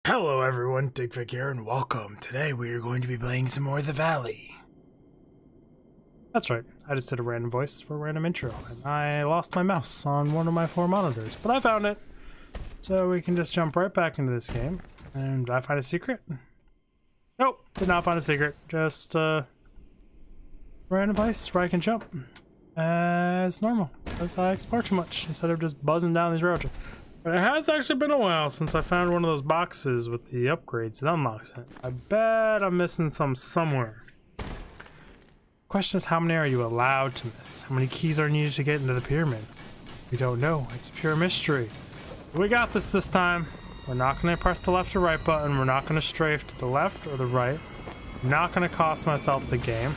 Hello everyone, Digfig here and welcome. Today we are going to be playing some more of The Valley. That's right, I just did a random voice for a random intro, and I lost my mouse on one of my 4 monitors, but I found it! So we can just jump right back into this game. And did I find a secret? Nope, did not find a secret. Just a random place where I can jump as normal, as I explore too much, instead of just buzzing down these roads. But it has actually been a while since I found one of those boxes with the upgrades and unlocks in it. I bet I'm missing some somewhere. Question is, how many are you allowed to miss? How many keys are needed to get into the pyramid? We don't know. It's a pure mystery. We got this time. We're not going to press the left or right button. We're not going to strafe to the left or the right. I'm not going to cost myself the game.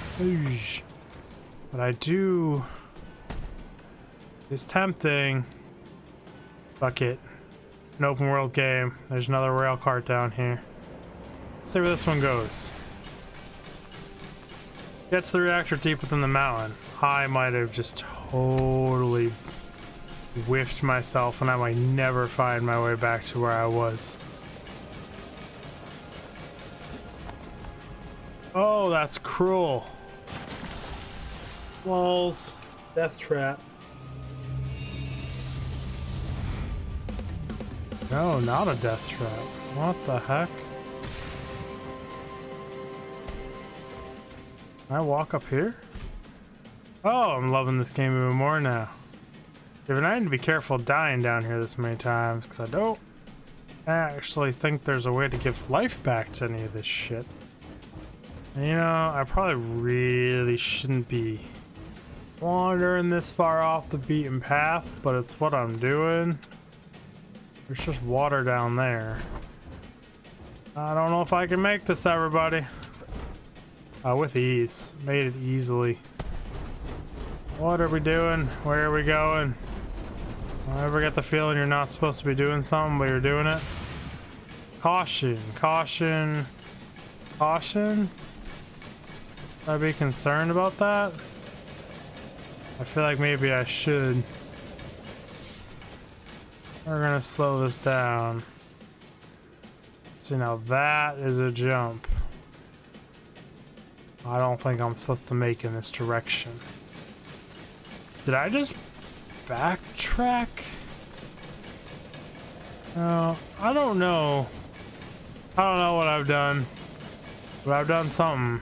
But I do... It's tempting. Fuck it. An open world game. There's another rail cart down here. Let's see where this one goes. Gets the reactor deep within the mountain. I might have just totally whiffed myself and I might never find my way back to where I was. Oh, that's cruel. Walls. Death trap. No, not a death trap. What the heck? Can I walk up here? Oh, I'm loving this game even more now. Even I need to be careful dying down here this many times, because I don't actually think there's a way to give life back to any of this shit. And you know, I probably really shouldn't be wandering this far off the beaten path, but it's what I'm doing. There's just water down there. I don't know if I can make this, everybody. With ease. Made it easily. What are we doing? Where are we going? I ever get the feeling you're not supposed to be doing something, but you're doing it? Caution. Caution. Caution? Should I be concerned about that? I feel like maybe I should. We're gonna slow this down. See, now that is a jump. I don't think I'm supposed to make in this direction. Did I just backtrack? No, I don't know. I don't know what I've done. But I've done something.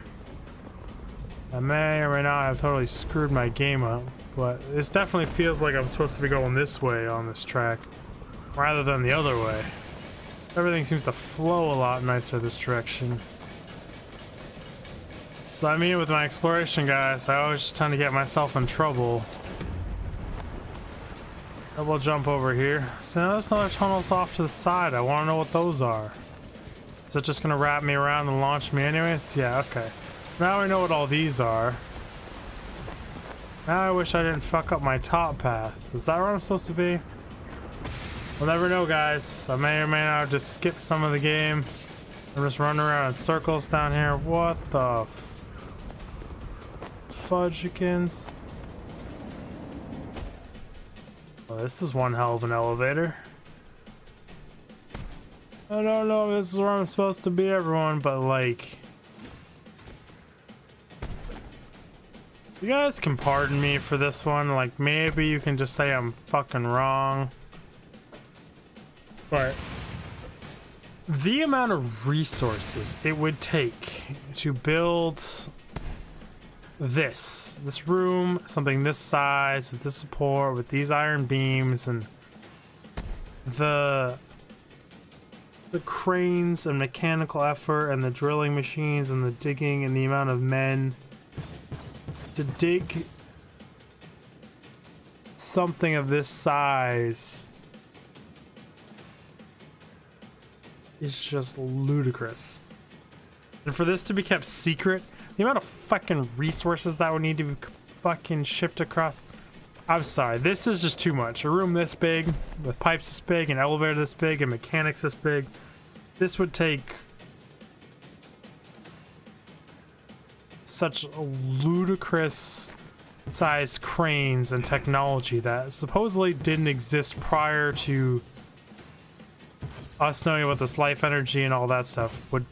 I may or may not have totally screwed my game up. But this definitely feels like I'm supposed to be going this way on this track, rather than the other way. Everything seems to flow a lot nicer this direction. So I mean, with my exploration, guys, I always just tend to get myself in trouble. Double jump over here. So now there's another tunnels off to the side. I want to know what those are. Is it just gonna wrap me around and launch me anyways? Yeah, okay. Now I know what all these are. Now I wish I didn't fuck up my top path. Is that where I'm supposed to be? We'll never know, guys. I may or may not just skip some of the game. I'm just running around in circles down here. What the fudgikins? Well, this is one hell of an elevator. I don't know if this is where I'm supposed to be, everyone, but like... You guys can pardon me for this one. Like, maybe you can just say I'm fucking wrong. But the amount of resources it would take to build this room, something this size, with this support, with these iron beams, and the cranes and mechanical effort and the drilling machines and the digging and the amount of men to dig something of this size is just ludicrous. And for this to be kept secret, the amount of fucking resources that would need to be fucking shipped across. I'm sorry, this is just too much. A room this big, with pipes this big, an elevator this big, and mechanics this big. This would take such ludicrous sized cranes and technology that supposedly didn't exist prior to us knowing about this life energy and all that stuff would...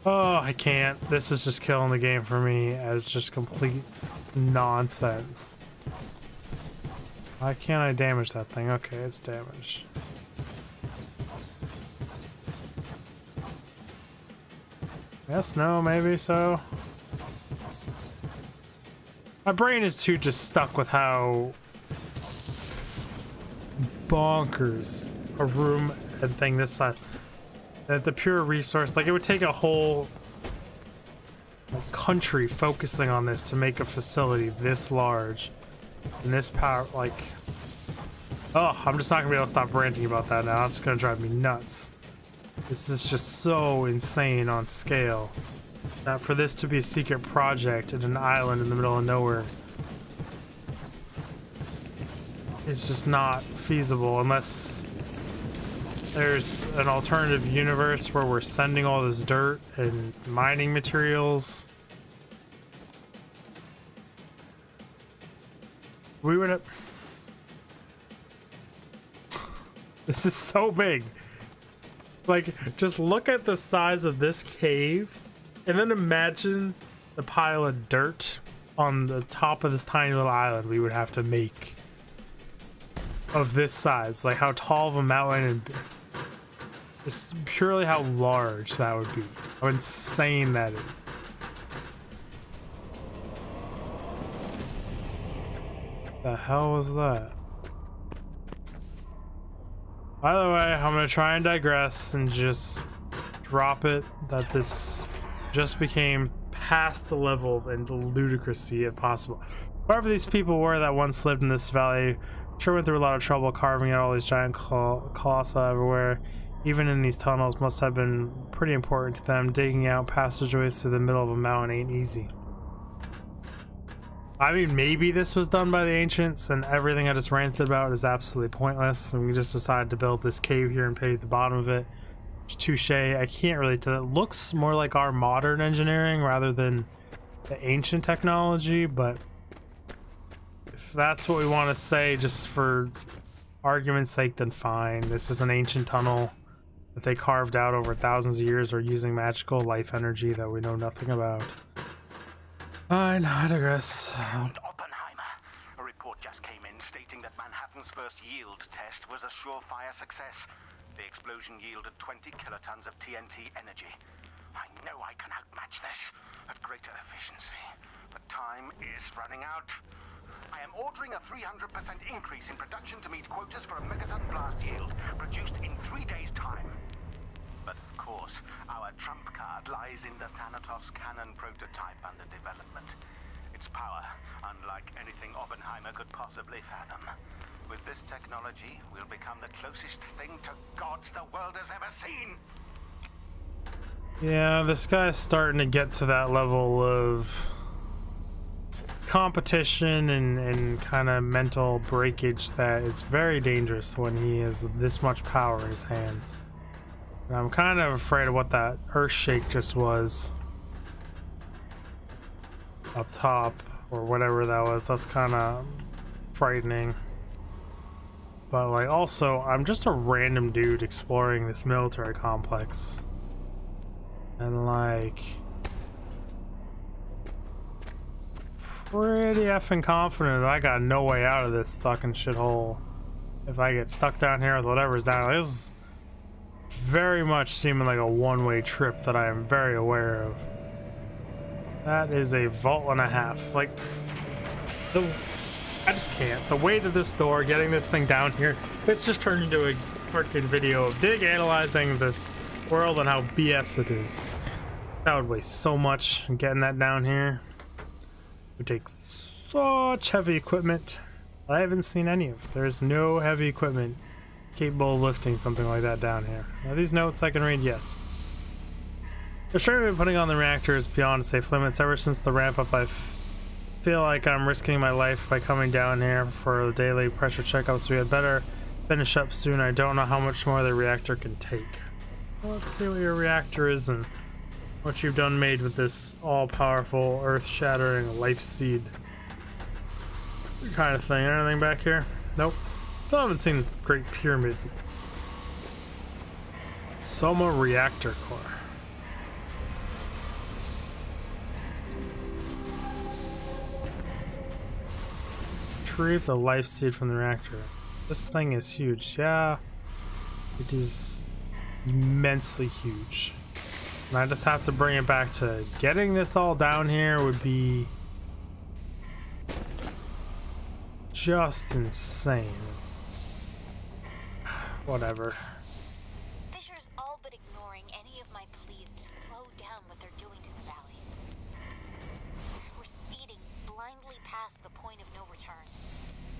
Oh, I can't. This is just killing the game for me as just complete nonsense. Why can't I damage that thing? Okay, it's damaged. Yes, no, maybe so. My brain is too just stuck with how bonkers a room and thing this size. That the pure resource, like it would take a whole country focusing on this to make a facility this large and this power. Like, oh, I'm just not gonna be able to stop ranting about that now. That's gonna drive me nuts. This is just so insane on scale that for this to be a secret project in an island in the middle of nowhere is just not feasible unless there's an alternative universe where we're sending all this dirt and mining materials. We would have... This is so big. Like, just look at the size of this cave and then imagine the pile of dirt on the top of this tiny little island we would have to make of this size. Like how tall of a mountain and just purely how large that would be. How insane that is. The hell was that? By the way, I'm gonna try and digress and just drop it that this just became past the level of ludicrousy if possible. Whoever these people were that once lived in this valley sure went through a lot of trouble carving out all these giant colossi everywhere. Even in these tunnels must have been pretty important to them. Digging out passageways through the middle of a mountain ain't easy. I mean, maybe this was done by the ancients and everything I just ranted about is absolutely pointless and we just decided to build this cave here and pave the bottom of it. Touche. I can't really tell. It looks more like our modern engineering rather than the ancient technology, but if that's what we want to say just for argument's sake, then fine. This is an ancient tunnel that they carved out over thousands of years or using magical life energy that we know nothing about. Fine, I digress. Oppenheimer. A report just came in stating that Manhattan's first yield test was a surefire success. The explosion yielded 20 kilotons of TNT energy. I know I can outmatch this at greater efficiency, but time is running out. I am ordering a 300% increase in production to meet quotas for a megaton blast yield produced in 3 days' time. But of course, our trump card lies in the Thanatos cannon prototype under development. Its power, unlike anything Oppenheimer could possibly fathom. With this technology, we'll become the closest thing to gods the world has ever seen. Yeah, this guy's starting to get to that level of competition and kind of mental breakage that is very dangerous when he has this much power in his hands. And I'm kind of afraid of what that earthshake just was up top or whatever that was. That's kind of frightening. But like also, I'm just a random dude exploring this military complex. And like pretty effing confident that I got no way out of this fucking shithole if I get stuck down here with whatever's down. This is very much seeming like a one-way trip that I am very aware of. That is a vault and a half. Like, I just can't. The weight of this door, getting this thing down here, it's just turned into a freaking video of Dig analyzing this world and how BS it is. That would waste so much getting that down here. It would take such heavy equipment I haven't seen any of. There's no heavy equipment capable of lifting something like that down here. Are these notes I can read? Yes. The strain we've been putting on the reactor is beyond safe limits. Ever since the ramp up, I feel like I'm risking my life by coming down here for the daily pressure checkups. We had better finish up soon. I don't know how much more the reactor can take. Well, let's see what your reactor is and what you've done made with this all-powerful, earth-shattering life seed kind of thing. Anything back here? Nope. Still haven't seen this great pyramid Soma Reactor Core. Retrieve the life seed from the reactor. This thing is huge. Yeah, it is immensely huge. And I just have to bring it back to getting this all down here would be just insane. Whatever. Fisher's all but ignoring any of my pleas to slow down what they're doing to the valley. We're speeding blindly past the point of no return.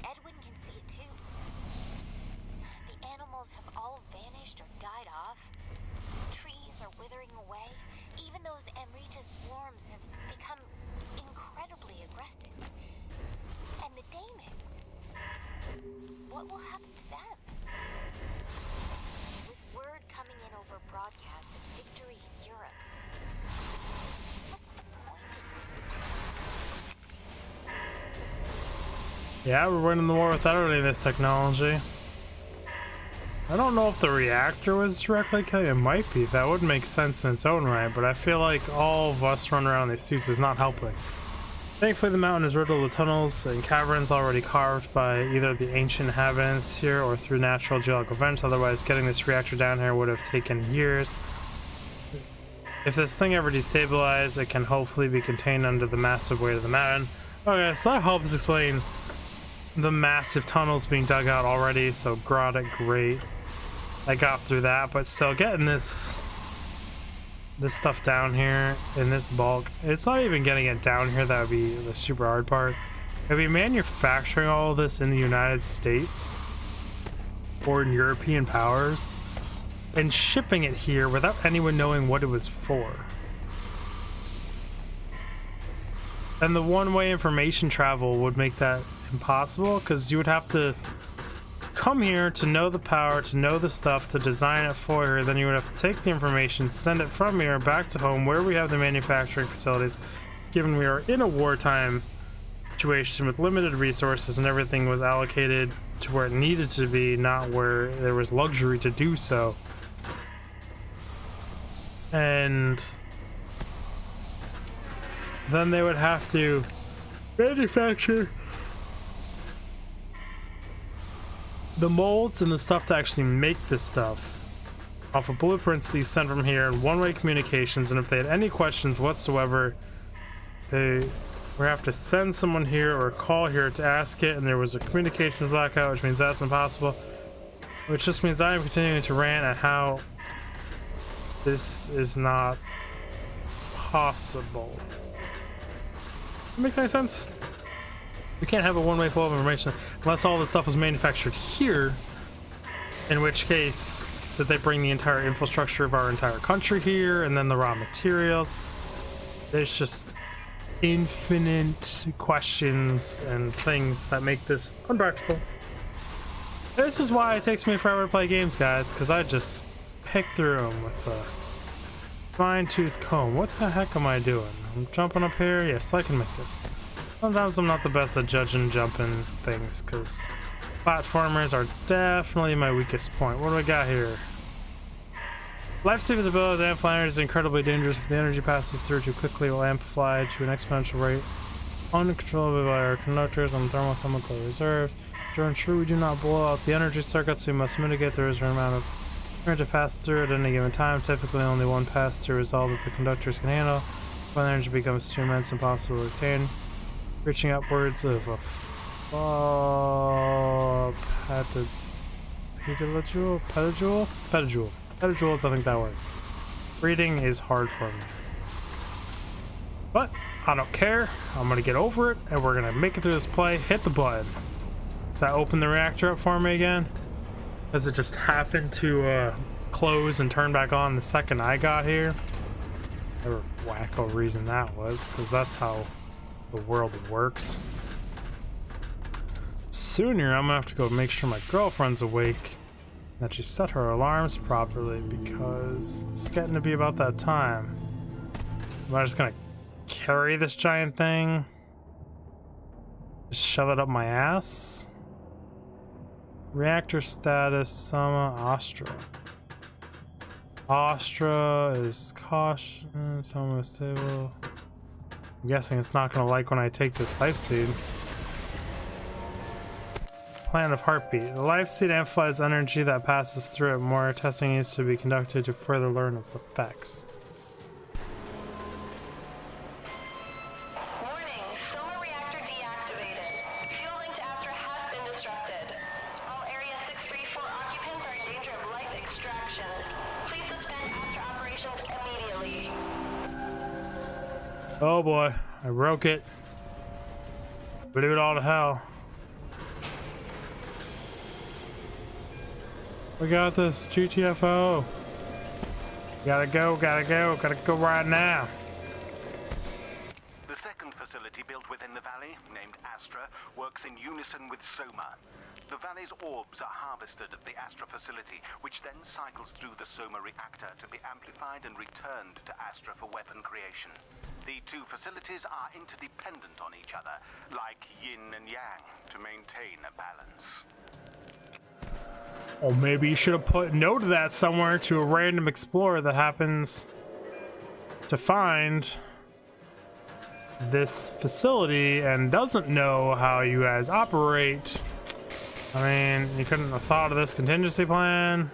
Edwin can see it too. The animals have all vanished or died off. Trees are withering away. Even those Emrita swarms have become incredibly aggressive. And the Daemon, what will happen to them? With word coming in over broadcast of victory in Europe, what's the point in this? Yeah, we're winning the war without any of this technology. I don't know if the reactor was directly killing. It might be. That would make sense in its own right, but I feel like all of us running around these suits is not helping. Thankfully, the mountain is riddled with tunnels and caverns already carved by either the ancient inhabitants here or through natural geological events. Otherwise, getting this reactor down here would have taken years. If this thing ever destabilizes, it can hopefully be contained under the massive weight of the mountain. Okay, so that helps explain the massive tunnels being dug out already, so got it, great. I got through that, but still getting this stuff down here in this bulk, it's not even getting it down here that would be the super hard part. If we manufacturing all of this in the United States or in European powers and shipping it here without anyone knowing what it was for. And the one-way information travel would make that impossible, because you would have to come here to know the power, to know the stuff, to design it for her. Then you would have to take the information, send it from here back to home where we have the manufacturing facilities, given we are in a wartime situation with limited resources and everything was allocated to where it needed to be, not where there was luxury to do so. And then they would have to manufacture the molds and the stuff to actually make this stuff off of blueprints these sent from here in one-way communications, and if they had any questions whatsoever, they would have to send someone here or call here to ask it, and there was a communications blackout, which means that's impossible, which just means I am continuing to rant at how this is not possible. That makes any sense? We can't have a one-way flow of information unless all this stuff was manufactured here, in which case did they bring the entire infrastructure of our entire country here and then the raw materials? There's just infinite questions and things that make this unpractical. This is why it takes me forever to play games, guys, because I just pick through them with a fine-tooth comb. What the heck am I doing? I'm jumping up here? Yes, I can make this. Sometimes I'm not the best at judging jumping things, because platformers are definitely my weakest point. What do we got here? Lifesavers ability to amplify energy is incredibly dangerous. If the energy passes through too quickly, it will amplify to an exponential rate, uncontrollable by our conductors and thermochemical reserves. To ensure we do not blow out the energy circuits, we must mitigate the reserve amount of energy to pass through at any given time. Typically, only one pass-through is all that the conductors can handle. When energy becomes too immense and impossible to retain, reaching upwards of a petajoule is, I think, that word. Reading is hard for me, but I don't care. I'm gonna get over it, and we're gonna make it through this play. Hit the button. Does that open the reactor up for me again? Does it just happen to close and turn back on the second I got here? Whatever wacko reason that was, because that's how the world works. Sooner, I'm gonna have to go make sure my girlfriend's awake, that she set her alarms properly, because it's getting to be about that time. Am I just gonna carry this giant thing? Just shove it up my ass? Reactor status, Sama, Astra. Astra is cautious, almost stable. I'm guessing it's not gonna like when I take this life seed. Plan of heartbeat. The life seed amplifies energy that passes through it. More testing needs to be conducted to further learn its effects. Warning, solar reactor deactivated. Fuel link to Astra has been disrupted. All Area 634 occupants are in danger of life extraction. Please suspend Astra operations immediately. Oh boy, I broke it. Blew it all to hell. We got this, GTFO. Gotta go right now. The second facility built within the valley, named Astra, works in unison with Soma. The valley's orbs are harvested at the Astra facility, which then cycles through the Soma reactor to be amplified and returned to Astra for weapon creation. The two facilities are interdependent on each other, like yin and yang, to maintain a balance. Or maybe you should have put note of that somewhere to a random explorer that happens to find this facility and doesn't know how you guys operate. I mean, you couldn't have thought of this contingency plan.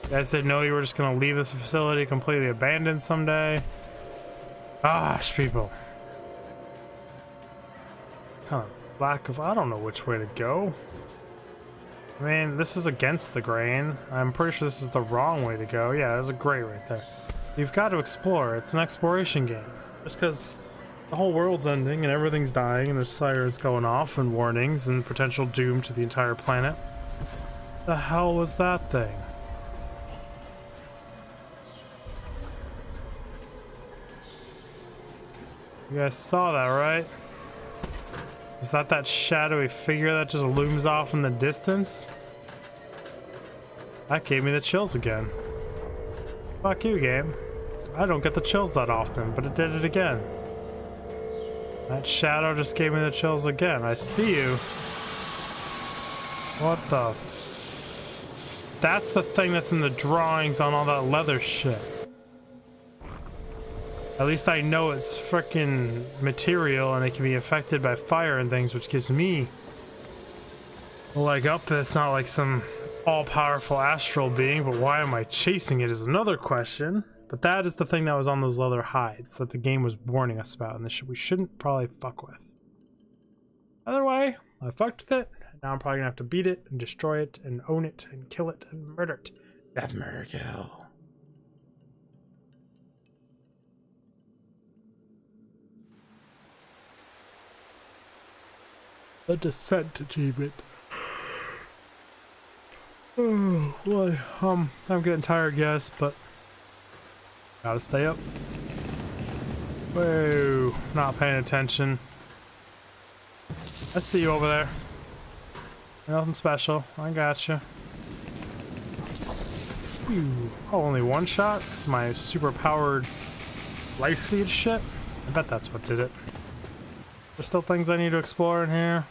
You guys didn't know you were just gonna leave this facility completely abandoned someday. Gosh, people. Kind of lack of, I don't know which way to go. I mean, this is against the grain. I'm pretty sure this is the wrong way to go. Yeah, there's a gray right there. You've got to explore. It's an exploration game. Just because the whole world's ending and everything's dying and there's sirens going off and warnings and potential doom to the entire planet. The hell was that thing? You guys saw that, right? Is that shadowy figure that just looms off in the distance? That gave me the chills again. Fuck you, game. I don't get the chills that often, but it did it again. That shadow just gave me the chills again. I see you. What the f... That's the thing that's in the drawings on all that leather shit. At least I know it's freaking material and it can be affected by fire and things, which gives me a leg up that it's not like some all-powerful astral being, but why am I chasing it is another question. But that is the thing that was on those leather hides that the game was warning us about, and we shouldn't probably fuck with. Either way, I fucked with it, and now I'm probably gonna have to beat it and destroy it and own it and kill it and murder it. Death, murder, kill. The descent achievement. Oh boy, I'm getting tired, guys, but gotta stay up. Whoa, not paying attention. I see you over there. Nothing special. I gotcha. Ooh, oh, only one shot? Because my super powered life seed shit? I bet that's what did it. There's still things I need to explore in here.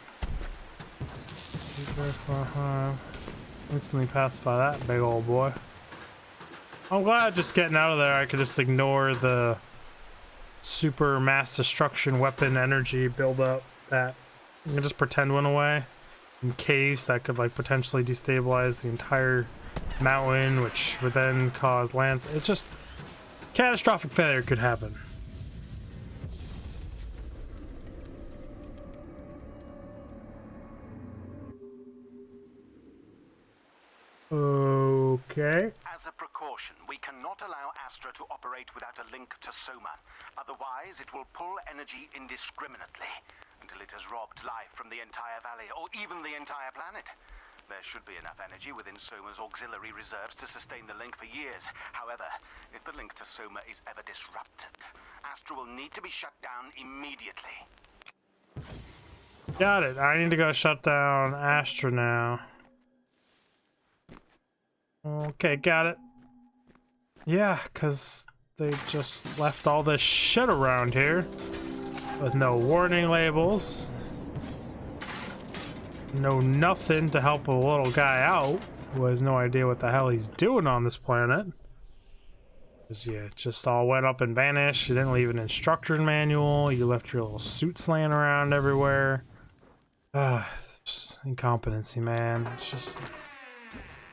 Instantly pacify that big old boy. I'm glad just getting out of there I could just ignore the super mass destruction weapon energy buildup that you can just pretend went away in caves that could like potentially destabilize the entire mountain, which would then cause lands. It's just catastrophic failure could happen. Okay. As a precaution, we cannot allow Astra to operate without a link to Soma. Otherwise, it will pull energy indiscriminately until it has robbed life from the entire valley, or even the entire planet. There should be enough energy within Soma's auxiliary reserves to sustain the link for years. However, if the link to Soma is ever disrupted, Astra will need to be shut down immediately. Got it. I need to go shut down Astra now. Okay, got it. Yeah, because they just left all this shit around here with no warning labels. No nothing to help a little guy out who has no idea what the hell he's doing on this planet. Because you just all went up and vanished. You didn't leave an instructor's manual. You left your little suits laying around everywhere. Just incompetency, man. It's just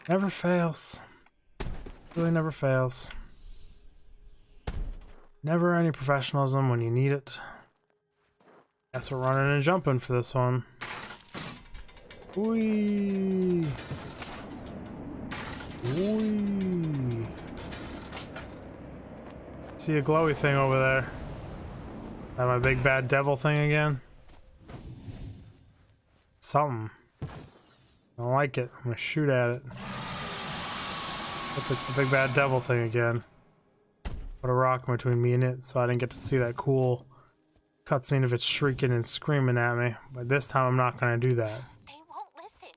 never fails. Really never fails. Never any professionalism when you need it. Guess we're running and jumping for this one. Whee! Whee! See a glowy thing over there. That my big bad devil thing again? Something. I don't like it. I'm gonna shoot at it. Hope it's the big bad devil thing again. Put a rock between me and it so I didn't get to see that cool cutscene of it shrieking and screaming at me. But this time I'm not gonna do that. They won't listen.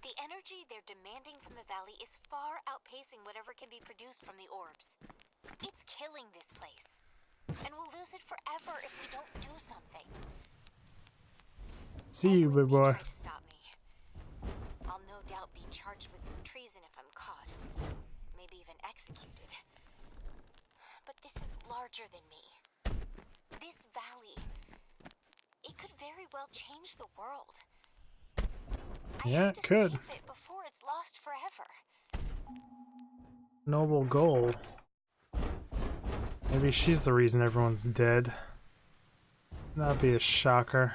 The energy they're demanding from the valley is far outpacing whatever can be produced from the orbs. It's killing this place. And we'll lose it forever if we don't do something. See you, big boy. Stop me. I'll no doubt be charged with treason if I'm caught. Maybe even executed. But this is larger than me. This valley, it could very well change the world. Yeah, it could. Save it before it's lost forever. Noble goal. Maybe she's the reason everyone's dead. That'd be a shocker.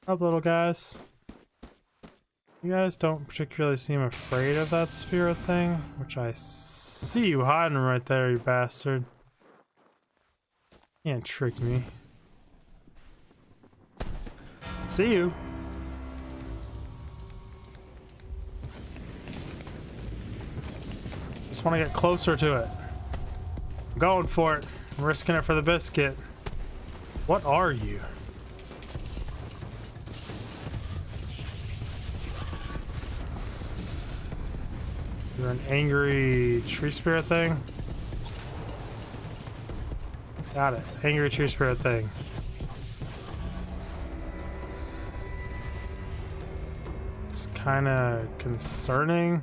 Up, little guys. You guys don't particularly seem afraid of that spirit thing, which I see you hiding right there, you bastard. You can't trick me. See you. Just want to get closer to it. I'm going for it. I'm risking it for the biscuit. What are you? You're an angry tree spirit thing? Got it. Angry tree spirit thing. It's kind of concerning.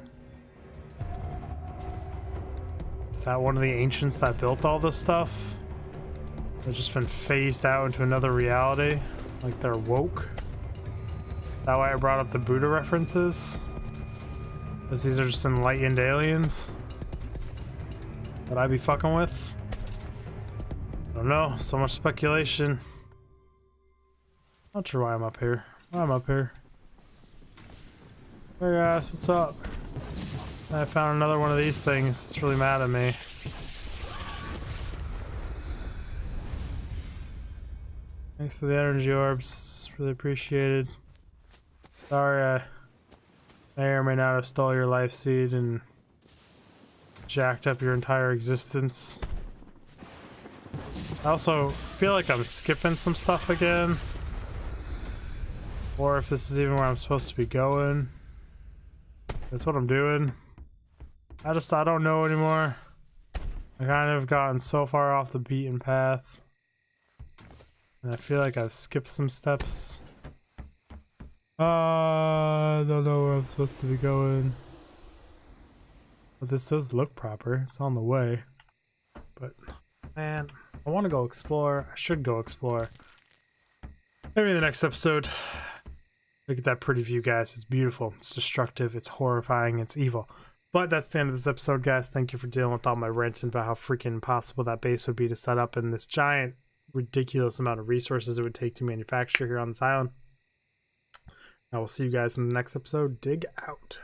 Is that one of the ancients that built all this stuff? They've just been phased out into another reality? Like they're woke? That why I brought up the Buddha references? Because these are just enlightened aliens that I be fucking with? I don't know, so much speculation. Not sure why I'm up here. Why I'm up here. Hey guys, what's up? I found another one of these things. It's really mad at me. Thanks for the energy orbs. It's really appreciated. Sorry I may or may not have stole your life seed and jacked up your entire existence. I also feel like I'm skipping some stuff again. Or if this is even where I'm supposed to be going. That's what I'm doing. I don't know anymore. I kind of gotten so far off the beaten path. And I feel like I've skipped some steps. I don't know where I'm supposed to be going. But this does look proper. It's on the way. But, man, I want to go explore. I should go explore. Maybe in the next episode. Look at that pretty view, guys. It's beautiful. It's destructive. It's horrifying. It's evil. But that's the end of this episode, guys. Thank you for dealing with all my ranting about how freaking impossible that base would be to set up and this giant, ridiculous amount of resources it would take to manufacture here on this island. I will see you guys in the next episode. Dig out.